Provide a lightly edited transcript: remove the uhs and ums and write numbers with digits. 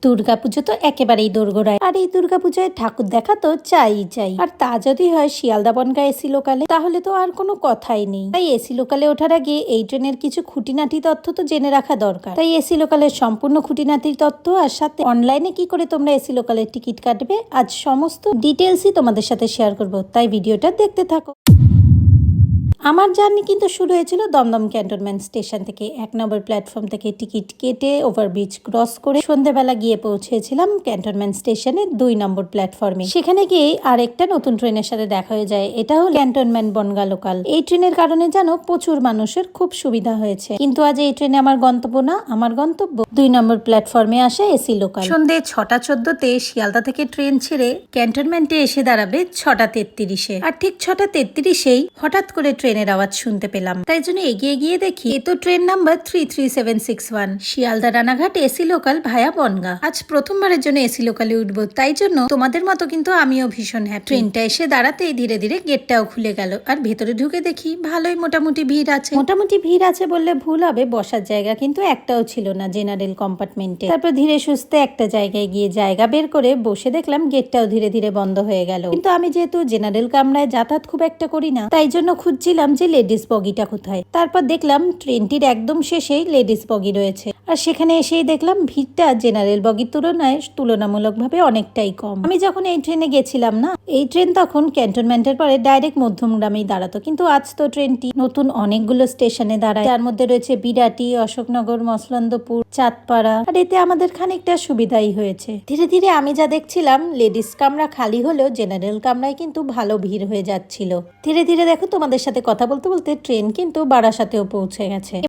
দুর্গাপুজো তো একেবারেই দোরগোড়ায়, আর এই দুর্গাপূজায় ঠাকুর দেখা তো চাই। আর তা যদি হয় শিয়ালদা বনগাঁ এসি লোকালে, তাহলে তো আর কোনো কথাই নেই। তাই এসি লোকালে ওঠার আগে এই ট্রেনের কিছু খুঁটিনাটি তথ্য তো জেনে রাখা দরকার। তাই এসি লোকালের সম্পূর্ণ খুঁটিনাটি তথ্য আর সাথে অনলাইনে কি করে তোমরা এসি লোকালের টিকিট কাটবে, আজ সমস্ত ডিটেলসই তোমাদের সাথে শেয়ার করব। তাই ভিডিওটা দেখতে থাকো। আমার জার্নি কিন্তু শুরু হয়েছিল দমদম ক্যান্টনমেন্ট স্টেশন থেকে। 1 নম্বর প্ল্যাটফর্ম থেকে টিকিট কেটে ওভারব্রিজ ক্রস করে সন্ধ্যাবেলা গিয়ে পৌঁছেছিলাম ক্যান্টনমেন্ট স্টেশনে 2 নম্বর প্ল্যাটফর্মে। সেখানে গিয়ে আরেকটা নতুন ট্রেনের সাথে দেখা হয়ে যায়। এটা হল ক্যান্টনমেন্ট বনগাঁ লোকাল। এই ট্রেনের কারণে জানো প্রচুর মানুষের খুব সুবিধা হয়েছে। কিন্তু আজ এই ট্রেনে আমার গন্তব্য না, আমার গন্তব্য 2 নম্বর প্ল্যাটফর্মে আসে এসি লোকাল। সন্ধ্যে 6টা 14তে শিয়ালদা থেকে ট্রেন ছেড়ে ক্যান্টনমেন্টে এসে দাঁড়াবে 6টা 33-এ। আর ঠিক 6টা 33-এই হঠাৎ করে ট্রেনের আওয়াজ শুনতে পেলাম। তাই জন্য এগিয়ে গিয়ে দেখি এ তো train number 33761 Sealdah Ranaghat AC local via Bongaon. আজ প্রথমবারের জন্য এসি লোকালে উঠবো, তাই জন্য তোমাদের মতো কিন্তু আমিও ভীষণ হ্যাপি। ট্রেনটা এসে দাঁড়াতেই ধীরে ধীরে গেটটাও খুলে গেল, আর ভেতরে ঢুকে দেখি ভালোই মোটামুটি ভিড় আছে। মোটামুটি ভিড় আছে বললে ভুল হবে, বসার জায়গা কিন্তু একটাও ছিল না জেনারেল কম্পার্টমেন্টে। তারপর ধীরে সুস্থে একটা জায়গায় গিয়ে জায়গা বের করে বসে দেখলাম গেটটাও ধীরে ধীরে বন্ধ হয়ে গেল। কিন্তু আমি যেহেতু জেনারেল কামরায় যাতায়াত খুব একটা করি না, তাই জন্য খুঁজছিলাম যে লেডিস বগিটা কোথায়। তারপর দেখলাম ট্রেনটির একদম শেষেই লেডিস বগি রয়েছে, আর সেখানে এসেই দেখলাম ভিড়টা জেনারেল বগির তুলনায় তুলনামূলকভাবে অনেকটাই কম। আমি যখন এই ট্রেনে গেছিলাম না, এই ট্রেন তখন ক্যান্টনমেন্টের পরে ডাইরেক্ট মধ্যমগ্রামেই দাঁড়াতো, কিন্তু আজ তো ট্রেনটি নতুন অনেকগুলো স্টেশনে দাঁড়ায়, যার মধ্যে রয়েছে বিরাটি, অশোকনগর, মসলন্দপুর, চাঁদপাড়া। আর এতে আমাদের খানিকটা সুবিধাই হয়েছে। ধীরে ধীরে আমি যা দেখছিলাম লেডিস কামরা খালি হলেও জেনারেল কামরায় কিন্তু ভালো ভিড় হয়ে যাচ্ছিল। ধীরে ধীরে দেখো তোমাদের সাথে কথা বলতে বলতে ট্রেন কিন্তু বারাসাতেও পৌঁছে গেছে।